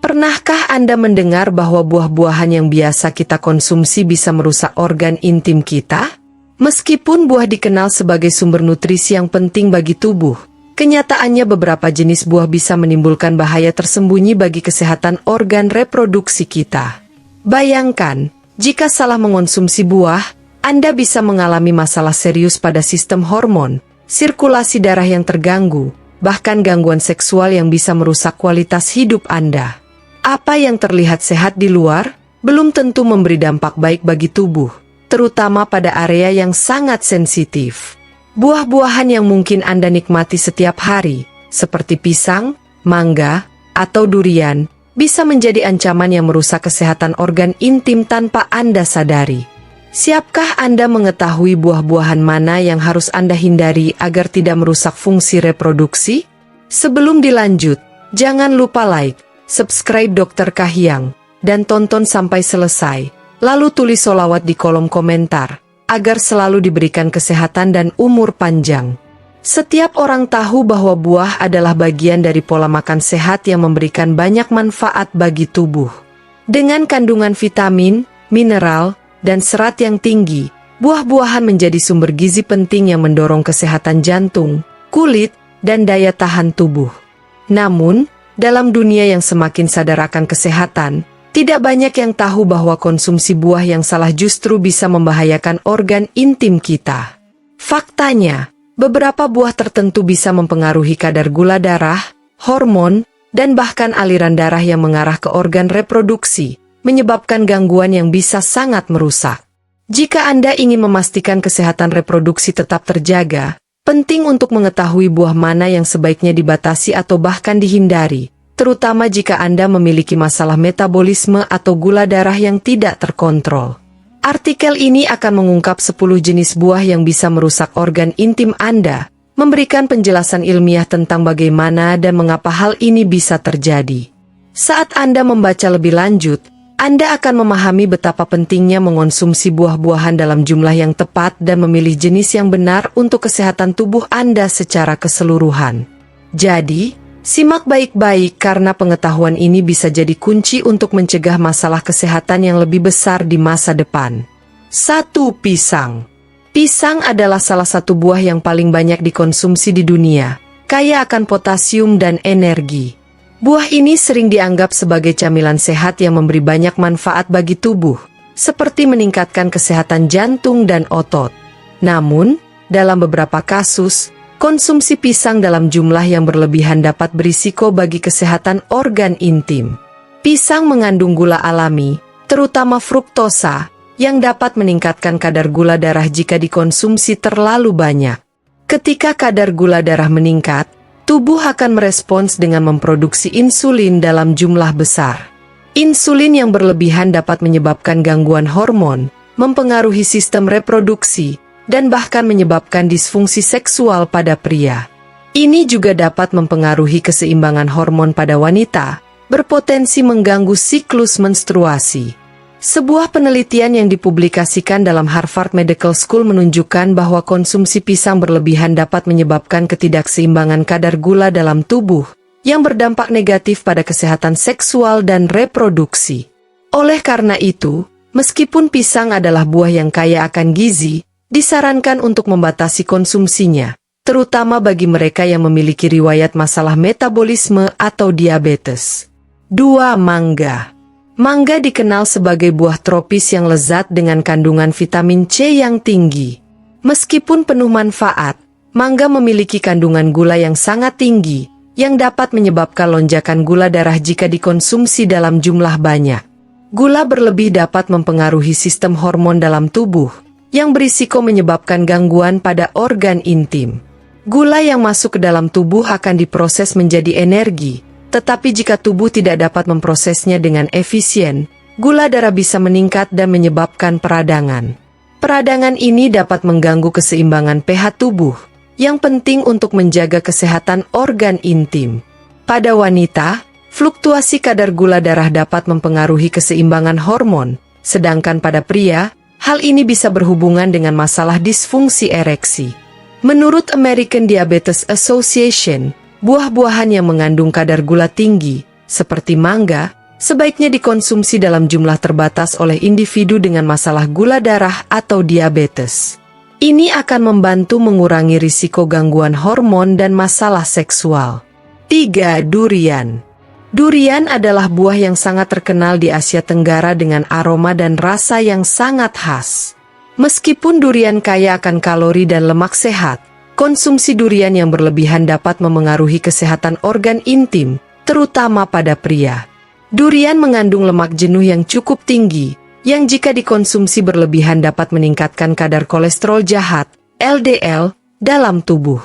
Pernahkah Anda mendengar bahwa buah-buahan yang biasa kita konsumsi bisa merusak organ intim kita? Meskipun buah dikenal sebagai sumber nutrisi yang penting bagi tubuh, kenyataannya beberapa jenis buah bisa menimbulkan bahaya tersembunyi bagi kesehatan organ reproduksi kita. Bayangkan, jika salah mengonsumsi buah, Anda bisa mengalami masalah serius pada sistem hormon, sirkulasi darah yang terganggu, bahkan gangguan seksual yang bisa merusak kualitas hidup Anda. Apa yang terlihat sehat di luar, belum tentu memberi dampak baik bagi tubuh, terutama pada area yang sangat sensitif. Buah-buahan yang mungkin Anda nikmati setiap hari, seperti pisang, mangga, atau durian, bisa menjadi ancaman yang merusak kesehatan organ intim tanpa Anda sadari. Siapkah Anda mengetahui buah-buahan mana yang harus Anda hindari agar tidak merusak fungsi reproduksi? Sebelum dilanjut, jangan lupa like, subscribe Dr. Kahiyang, dan tonton sampai selesai, lalu tulis sholawat di kolom komentar, agar selalu diberikan kesehatan dan umur panjang. Setiap orang tahu bahwa buah adalah bagian dari pola makan sehat yang memberikan banyak manfaat bagi tubuh. Dengan kandungan vitamin, mineral, dan serat yang tinggi, buah-buahan menjadi sumber gizi penting yang mendorong kesehatan jantung, kulit, dan daya tahan tubuh. Namun, dalam dunia yang semakin sadar akan kesehatan, tidak banyak yang tahu bahwa konsumsi buah yang salah justru bisa membahayakan organ intim kita. Faktanya, beberapa buah tertentu bisa mempengaruhi kadar gula darah, hormon, dan bahkan aliran darah yang mengarah ke organ reproduksi, menyebabkan gangguan yang bisa sangat merusak. Jika Anda ingin memastikan kesehatan reproduksi tetap terjaga, penting untuk mengetahui buah mana yang sebaiknya dibatasi atau bahkan dihindari, terutama jika Anda memiliki masalah metabolisme atau gula darah yang tidak terkontrol. Artikel ini akan mengungkap 10 jenis buah yang bisa merusak organ intim Anda, memberikan penjelasan ilmiah tentang bagaimana dan mengapa hal ini bisa terjadi. Saat Anda membaca lebih lanjut, Anda akan memahami betapa pentingnya mengonsumsi buah-buahan dalam jumlah yang tepat dan memilih jenis yang benar untuk kesehatan tubuh Anda secara keseluruhan. Jadi, simak baik-baik karena pengetahuan ini bisa jadi kunci untuk mencegah masalah kesehatan yang lebih besar di masa depan. 1. Pisang. Pisang adalah salah satu buah yang paling banyak dikonsumsi di dunia, kaya akan potasium dan energi. Buah ini sering dianggap sebagai camilan sehat yang memberi banyak manfaat bagi tubuh, seperti meningkatkan kesehatan jantung dan otot. Namun, dalam beberapa kasus, konsumsi pisang dalam jumlah yang berlebihan dapat berisiko bagi kesehatan organ intim. Pisang mengandung gula alami, terutama fruktosa, yang dapat meningkatkan kadar gula darah jika dikonsumsi terlalu banyak. Ketika kadar gula darah meningkat, tubuh akan merespons dengan memproduksi insulin dalam jumlah besar. Insulin yang berlebihan dapat menyebabkan gangguan hormon, mempengaruhi sistem reproduksi, dan bahkan menyebabkan disfungsi seksual pada pria. Ini juga dapat mempengaruhi keseimbangan hormon pada wanita, berpotensi mengganggu siklus menstruasi. Sebuah penelitian yang dipublikasikan dalam Harvard Medical School menunjukkan bahwa konsumsi pisang berlebihan dapat menyebabkan ketidakseimbangan kadar gula dalam tubuh, yang berdampak negatif pada kesehatan seksual dan reproduksi. Oleh karena itu, meskipun pisang adalah buah yang kaya akan gizi, disarankan untuk membatasi konsumsinya, terutama bagi mereka yang memiliki riwayat masalah metabolisme atau diabetes. 2. Mangga. Mangga dikenal sebagai buah tropis yang lezat dengan kandungan vitamin C yang tinggi. Meskipun penuh manfaat, mangga memiliki kandungan gula yang sangat tinggi, yang dapat menyebabkan lonjakan gula darah jika dikonsumsi dalam jumlah banyak. Gula berlebih dapat mempengaruhi sistem hormon dalam tubuh, yang berisiko menyebabkan gangguan pada organ intim. Gula yang masuk ke dalam tubuh akan diproses menjadi energi. Tetapi jika tubuh tidak dapat memprosesnya dengan efisien, gula darah bisa meningkat dan menyebabkan peradangan. Peradangan ini dapat mengganggu keseimbangan pH tubuh, yang penting untuk menjaga kesehatan organ intim. Pada wanita, fluktuasi kadar gula darah dapat mempengaruhi keseimbangan hormon, sedangkan pada pria, hal ini bisa berhubungan dengan masalah disfungsi ereksi. Menurut American Diabetes Association, buah-buahan yang mengandung kadar gula tinggi, seperti mangga, Sebaiknya dikonsumsi dalam jumlah terbatas oleh individu dengan masalah gula darah atau diabetes. Ini akan membantu mengurangi risiko gangguan hormon dan masalah seksual. 3. Durian. Durian adalah buah yang sangat terkenal di Asia Tenggara dengan aroma dan rasa yang sangat khas. Meskipun durian kaya akan kalori dan lemak sehat, konsumsi durian yang berlebihan dapat memengaruhi kesehatan organ intim, terutama pada pria. Durian mengandung lemak jenuh yang cukup tinggi, yang jika dikonsumsi berlebihan dapat meningkatkan kadar kolesterol jahat, LDL, dalam tubuh.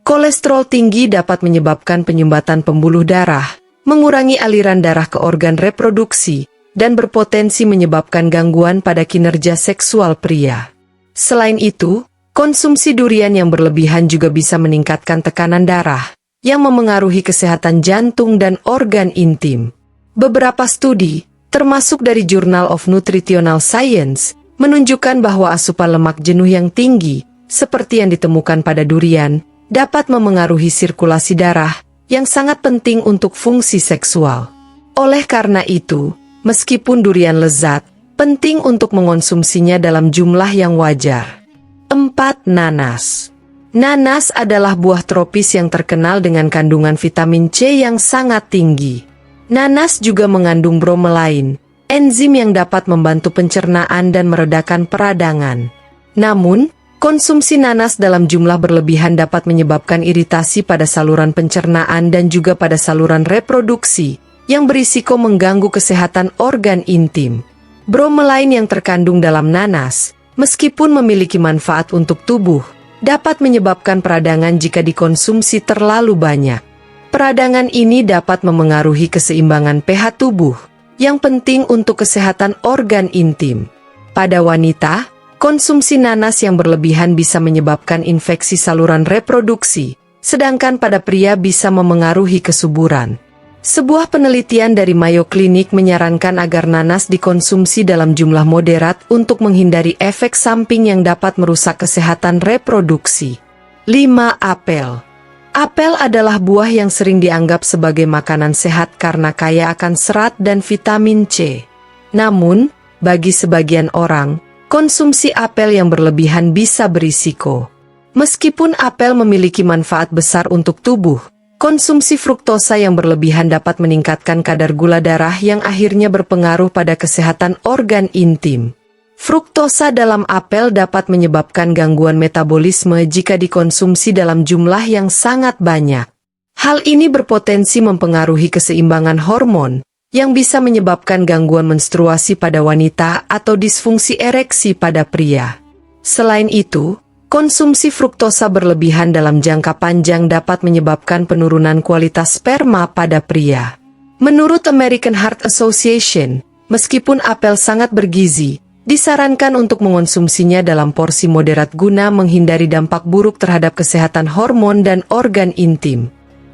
Kolesterol tinggi dapat menyebabkan penyumbatan pembuluh darah, mengurangi aliran darah ke organ reproduksi, dan berpotensi menyebabkan gangguan pada kinerja seksual pria. Selain itu, konsumsi durian yang berlebihan juga bisa meningkatkan tekanan darah, yang memengaruhi kesehatan jantung dan organ intim. Beberapa studi, termasuk dari Journal of Nutritional Science, menunjukkan bahwa asupan lemak jenuh yang tinggi, seperti yang ditemukan pada durian, dapat memengaruhi sirkulasi darah, yang sangat penting untuk fungsi seksual. Oleh karena itu, meskipun durian lezat, penting untuk mengonsumsinya dalam jumlah yang wajar. 4. Nanas. Nanas adalah buah tropis yang terkenal dengan kandungan vitamin C yang sangat tinggi. Nanas juga mengandung bromelain, enzim yang dapat membantu pencernaan dan meredakan peradangan. Namun, konsumsi nanas dalam jumlah berlebihan dapat menyebabkan iritasi pada saluran pencernaan dan juga pada saluran reproduksi, yang berisiko mengganggu kesehatan organ intim. Bromelain yang terkandung dalam nanas, meskipun memiliki manfaat untuk tubuh, dapat menyebabkan peradangan jika dikonsumsi terlalu banyak. Peradangan ini dapat memengaruhi keseimbangan pH tubuh, yang penting untuk kesehatan organ intim. Pada wanita, konsumsi nanas yang berlebihan bisa menyebabkan infeksi saluran reproduksi, sedangkan pada pria bisa memengaruhi kesuburan. Sebuah penelitian dari Mayo Clinic menyarankan agar nanas dikonsumsi dalam jumlah moderat untuk menghindari efek samping yang dapat merusak kesehatan reproduksi. 5. Apel. Apel adalah buah yang sering dianggap sebagai makanan sehat karena kaya akan serat dan vitamin C. Namun, bagi sebagian orang, konsumsi apel yang berlebihan bisa berisiko. Meskipun apel memiliki manfaat besar untuk tubuh, konsumsi fruktosa yang berlebihan dapat meningkatkan kadar gula darah yang akhirnya berpengaruh pada kesehatan organ intim. Fruktosa dalam apel dapat menyebabkan gangguan metabolisme jika dikonsumsi dalam jumlah yang sangat banyak. Hal ini berpotensi mempengaruhi keseimbangan hormon, yang bisa menyebabkan gangguan menstruasi pada wanita atau disfungsi ereksi pada pria. Selain itu, konsumsi fruktosa berlebihan dalam jangka panjang dapat menyebabkan penurunan kualitas sperma pada pria. Menurut American Heart Association, meskipun apel sangat bergizi, disarankan untuk mengonsumsinya dalam porsi moderat guna menghindari dampak buruk terhadap kesehatan hormon dan organ intim.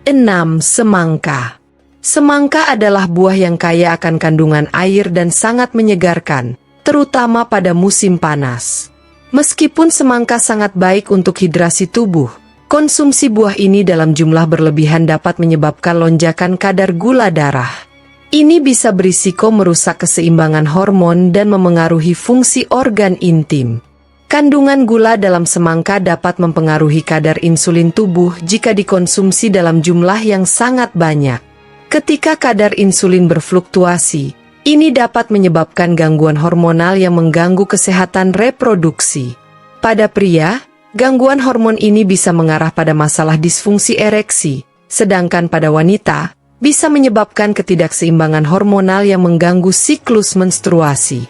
6. Semangka. Semangka adalah buah yang kaya akan kandungan air dan sangat menyegarkan, terutama pada musim panas. Meskipun semangka sangat baik untuk hidrasi tubuh, konsumsi buah ini dalam jumlah berlebihan dapat menyebabkan lonjakan kadar gula darah. Ini bisa berisiko merusak keseimbangan hormon dan memengaruhi fungsi organ intim. Kandungan gula dalam semangka dapat mempengaruhi kadar insulin tubuh jika dikonsumsi dalam jumlah yang sangat banyak. Ketika kadar insulin berfluktuasi, ini dapat menyebabkan gangguan hormonal yang mengganggu kesehatan reproduksi. Pada pria, gangguan hormon ini bisa mengarah pada masalah disfungsi ereksi, sedangkan pada wanita, bisa menyebabkan ketidakseimbangan hormonal yang mengganggu siklus menstruasi.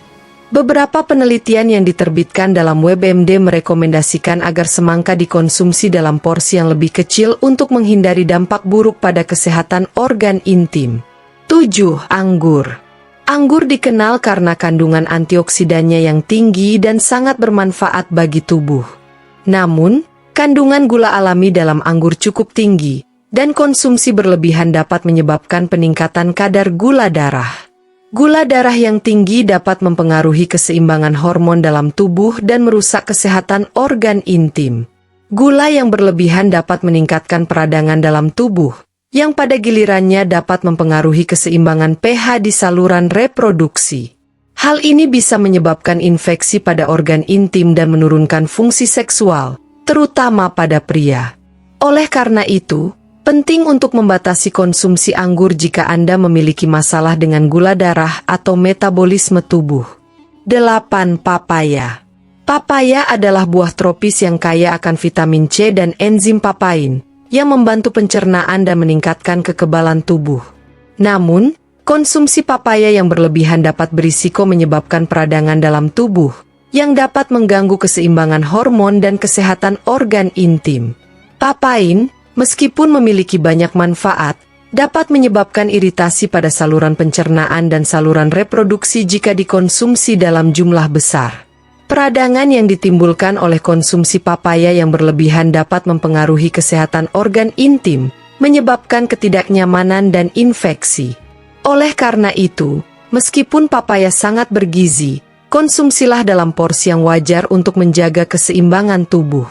Beberapa penelitian yang diterbitkan dalam WebMD merekomendasikan agar semangka dikonsumsi dalam porsi yang lebih kecil untuk menghindari dampak buruk pada kesehatan organ intim. 7. Anggur. Anggur dikenal karena kandungan antioksidannya yang tinggi dan sangat bermanfaat bagi tubuh. Namun, kandungan gula alami dalam anggur cukup tinggi, dan konsumsi berlebihan dapat menyebabkan peningkatan kadar gula darah. Gula darah yang tinggi dapat mempengaruhi keseimbangan hormon dalam tubuh dan merusak kesehatan organ intim. Gula yang berlebihan dapat meningkatkan peradangan dalam tubuh, yang pada gilirannya dapat mempengaruhi keseimbangan pH di saluran reproduksi. Hal ini bisa menyebabkan infeksi pada organ intim dan menurunkan fungsi seksual, terutama pada pria. Oleh karena itu, penting untuk membatasi konsumsi anggur jika Anda memiliki masalah dengan gula darah atau metabolisme tubuh. 8. Papaya. Papaya adalah buah tropis yang kaya akan vitamin C dan enzim papain, yang membantu pencernaan dan meningkatkan kekebalan tubuh. Namun, konsumsi papaya yang berlebihan dapat berisiko menyebabkan peradangan dalam tubuh, yang dapat mengganggu keseimbangan hormon dan kesehatan organ intim. Papain, meskipun memiliki banyak manfaat, dapat menyebabkan iritasi pada saluran pencernaan dan saluran reproduksi jika dikonsumsi dalam jumlah besar. Peradangan yang ditimbulkan oleh konsumsi papaya yang berlebihan dapat mempengaruhi kesehatan organ intim, menyebabkan ketidaknyamanan dan infeksi. Oleh karena itu, meskipun papaya sangat bergizi, konsumsilah dalam porsi yang wajar untuk menjaga keseimbangan tubuh.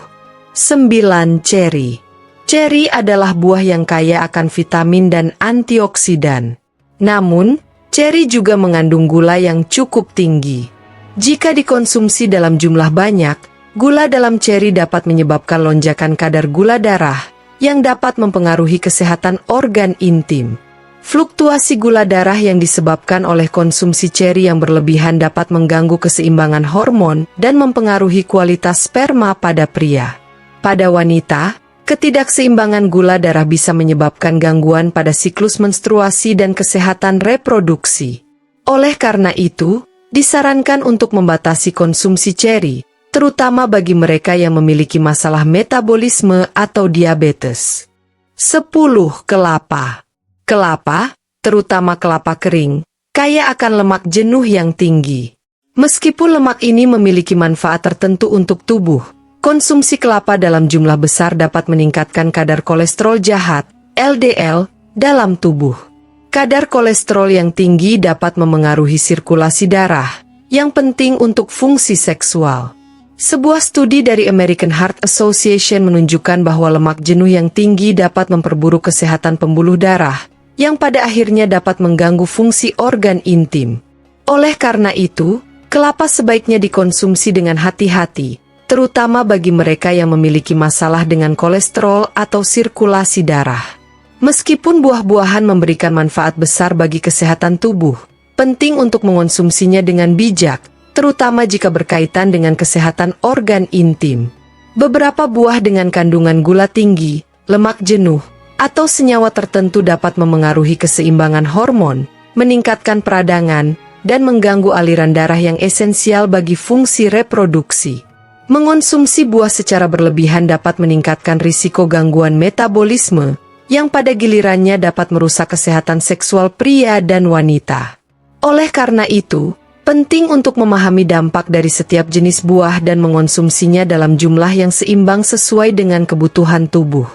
9. Ceri. Ceri adalah buah yang kaya akan vitamin dan antioksidan. Namun, ceri juga mengandung gula yang cukup tinggi. Jika dikonsumsi dalam jumlah banyak, gula dalam ceri dapat menyebabkan lonjakan kadar gula darah, yang dapat mempengaruhi kesehatan organ intim. Fluktuasi gula darah yang disebabkan oleh konsumsi ceri yang berlebihan dapat mengganggu keseimbangan hormon dan mempengaruhi kualitas sperma pada pria. Pada wanita, ketidakseimbangan gula darah bisa menyebabkan gangguan pada siklus menstruasi dan kesehatan reproduksi. Oleh karena itu, disarankan untuk membatasi konsumsi ceri, terutama bagi mereka yang memiliki masalah metabolisme atau diabetes. 10. Kelapa. Kelapa, terutama kelapa kering, kaya akan lemak jenuh yang tinggi. Meskipun lemak ini memiliki manfaat tertentu untuk tubuh, konsumsi kelapa dalam jumlah besar dapat meningkatkan kadar kolesterol jahat, LDL, dalam tubuh. Kadar kolesterol yang tinggi dapat memengaruhi sirkulasi darah, yang penting untuk fungsi seksual. Sebuah studi dari American Heart Association menunjukkan bahwa lemak jenuh yang tinggi dapat memperburuk kesehatan pembuluh darah, yang pada akhirnya dapat mengganggu fungsi organ intim. Oleh karena itu, kelapa sebaiknya dikonsumsi dengan hati-hati, terutama bagi mereka yang memiliki masalah dengan kolesterol atau sirkulasi darah. Meskipun buah-buahan memberikan manfaat besar bagi kesehatan tubuh, penting untuk mengonsumsinya dengan bijak, terutama jika berkaitan dengan kesehatan organ intim. Beberapa buah dengan kandungan gula tinggi, lemak jenuh, atau senyawa tertentu dapat memengaruhi keseimbangan hormon, meningkatkan peradangan, dan mengganggu aliran darah yang esensial bagi fungsi reproduksi. Mengonsumsi buah secara berlebihan dapat meningkatkan risiko gangguan metabolisme, yang pada gilirannya dapat merusak kesehatan seksual pria dan wanita. Oleh karena itu, penting untuk memahami dampak dari setiap jenis buah dan mengonsumsinya dalam jumlah yang seimbang sesuai dengan kebutuhan tubuh.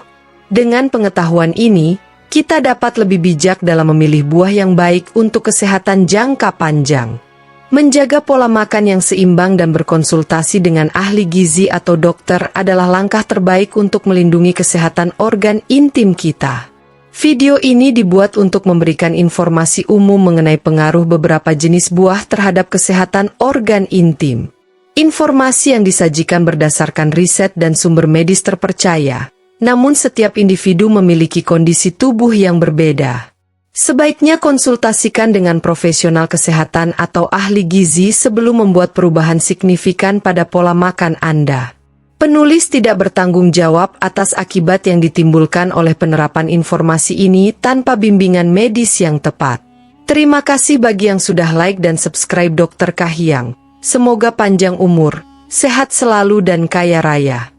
Dengan pengetahuan ini, kita dapat lebih bijak dalam memilih buah yang baik untuk kesehatan jangka panjang. Menjaga pola makan yang seimbang dan berkonsultasi dengan ahli gizi atau dokter adalah langkah terbaik untuk melindungi kesehatan organ intim kita. Video ini dibuat untuk memberikan informasi umum mengenai pengaruh beberapa jenis buah terhadap kesehatan organ intim. Informasi yang disajikan berdasarkan riset dan sumber medis terpercaya, namun setiap individu memiliki kondisi tubuh yang berbeda. Sebaiknya konsultasikan dengan profesional kesehatan atau ahli gizi sebelum membuat perubahan signifikan pada pola makan Anda. Penulis tidak bertanggung jawab atas akibat yang ditimbulkan oleh penerapan informasi ini tanpa bimbingan medis yang tepat. Terima kasih bagi yang sudah like dan subscribe Dr. Kahiyang. Semoga panjang umur, sehat selalu dan kaya raya.